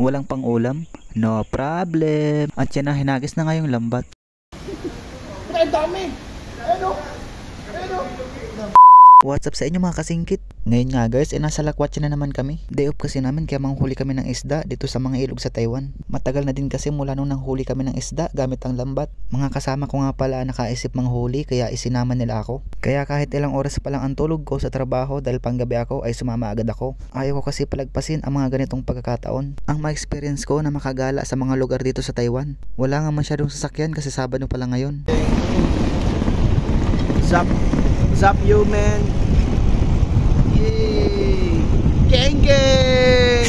Walang pang ulam? No problem. At yan na, hinagis na nga yung lambat. Ay, dami! Ano? What's up sa inyo mga kasingkit? Ngayon nga guys, nasa Lakwatsa na naman kami. Day off kasi namin kaya manghuli kami ng isda dito sa mga ilog sa Taiwan. Matagal na din kasi mula nung nanghuli kami ng isda gamit ang lambat. Mga kasama ko nga pala nakaisip manghuli kaya isinama nila ako. Kaya kahit ilang oras pa lang ang tulog ko sa trabaho dahil panggabi ako ay sumama agad ako. Ayaw ko kasi palagpasin ang mga ganitong pagkakataon. Ang ma-experience ko na makagala sa mga lugar dito sa Taiwan. Wala nga masyadong sasakyan kasi Sabado pa lang ngayon. Zap you man. Yay! Gang gang!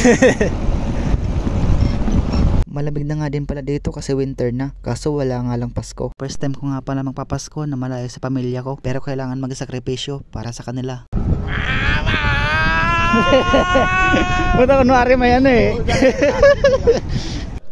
Malamig na nga din pala dito kasi winter na. Kaso wala nga lang Pasko. First time ko nga pala magpapasko na malayo sa pamilya ko. Pero kailangan magsakripisyo para sa kanila. Puta kunwari may ano eh.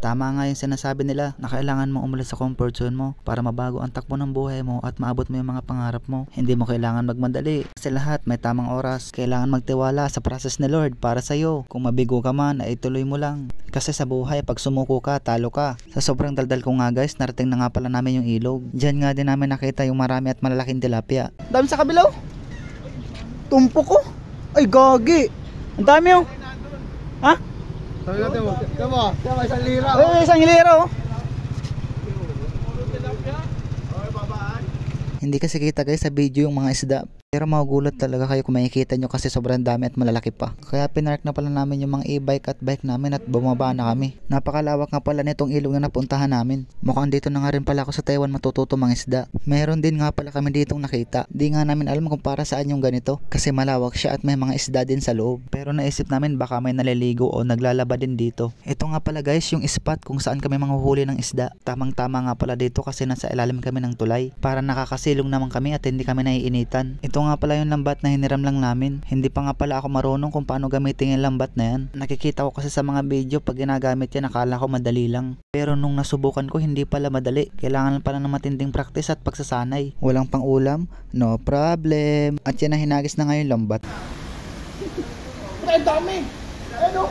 Tama nga yung sinasabi nila na kailangan mong umulit sa comfort zone mo para mabago ang takbo ng buhay mo at maabot mo yung mga pangarap mo. Hindi mo kailangan magmadali kasi lahat may tamang oras. Kailangan magtiwala sa process ni Lord para sa'yo. Kung mabigo ka man ay ituloy mo lang. Kasi sa buhay pag sumuko ka, talo ka. Sa sobrang daldal ko nga guys, narating na nga pala namin yung ilog. Diyan nga din namin nakita yung marami at malalaking tilapia. Dami sa kabilaw. Tumpok ko. Ay gagi. Ang dami oh. Ha? Sabi natin mo. Tama, isang lira. Ay, isang lira oh. Hindi kasi kita guys sa video yung mga isda. Pero magugulat talaga kayo kung makikita nyo kasi sobrang dami at malalaki pa. Kaya pinark na pala namin yung mga e-bike at bike namin at bumaba na kami. Napakalawak nga pala nitong ilog na napuntahan namin. Mukhang dito na nga rin pala ako sa Taiwan matututo mga isda. Meron din nga pala kami ditong nakita. Di nga namin alam kung para saan yung ganito. Kasi malawak siya at may mga isda din sa loob. Pero naisip namin baka may naliligo o naglalaba din dito. Ito nga pala guys yung spot kung saan kami manghuhuli ng isda. Tamang tama nga pala dito kasi nasa ilalim kami ng tulay. Para nakakasilong naman kami at hindi kami naiinitan. Ito nga pala yung lambat na hiniram lang namin. Hindi pa nga pala ako marunong kung paano gamitin yung lambat na yan. Nakikita ko kasi sa mga video pag ginagamit yan akala ko madali lang. Pero nung nasubukan ko hindi pala madali. Kailangan pala ng matinding practice at pagsasanay. Walang pang ulam? No problem. At yan na hinagis na nga yung lambat. Ang dami! Ano?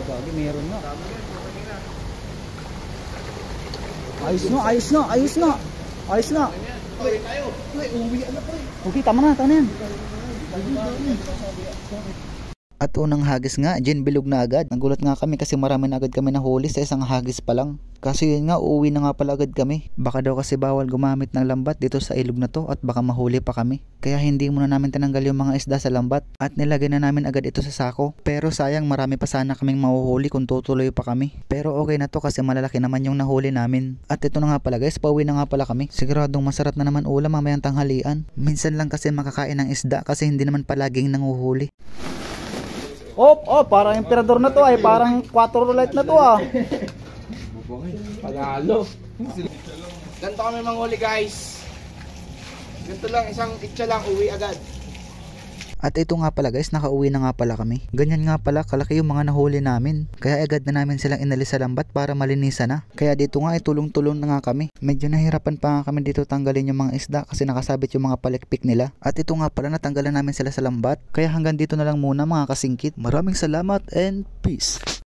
Gagi meron nga. Ayos na. Uwi na pre. Okay, tama na yan. At unang hagis nga, Jen bilog na agad. Nagulat nga kami kasi marami na agad kami nahuli sa isang hagis pa lang. Kasi yun nga, uuwi na nga pala agad kami. Baka daw kasi bawal gumamit ng lambat dito sa ilog na to at baka mahuli pa kami. Kaya hindi muna namin tinanggal yung mga isda sa lambat at nilagay na namin agad ito sa sako. Pero sayang marami pa sana kaming mahuhuli kung tutuloy pa kami. Pero okay na to kasi malalaki naman yung nahuli namin. At ito na nga pala guys, pauwi na nga pala kami. Siguradong masarap na naman ulam mamayang tanghalian. Minsan lang kasi makakain ng isda kasi hindi naman palaging nanguhuli. Parang emperador na to ay parang 4 roulette na to ah. Panalo. Ganito kami manghuli guys. Ganito lang, isang itcha lang, uwi agad. At ito nga pala guys, nakauwi na nga pala kami. Ganyan nga pala, kalaki yung mga nahuli namin. Kaya agad na namin silang inalis sa lambat para malinisan na. Kaya dito nga ay tulong-tulong na nga kami. Medyo nahirapan pa nga kami dito tanggalin yung mga isda kasi nakasabit yung mga palikpik nila. At ito nga pala, natanggalan namin sila sa lambat. Kaya hanggang dito na lang muna mga kasingkit. Maraming salamat and peace!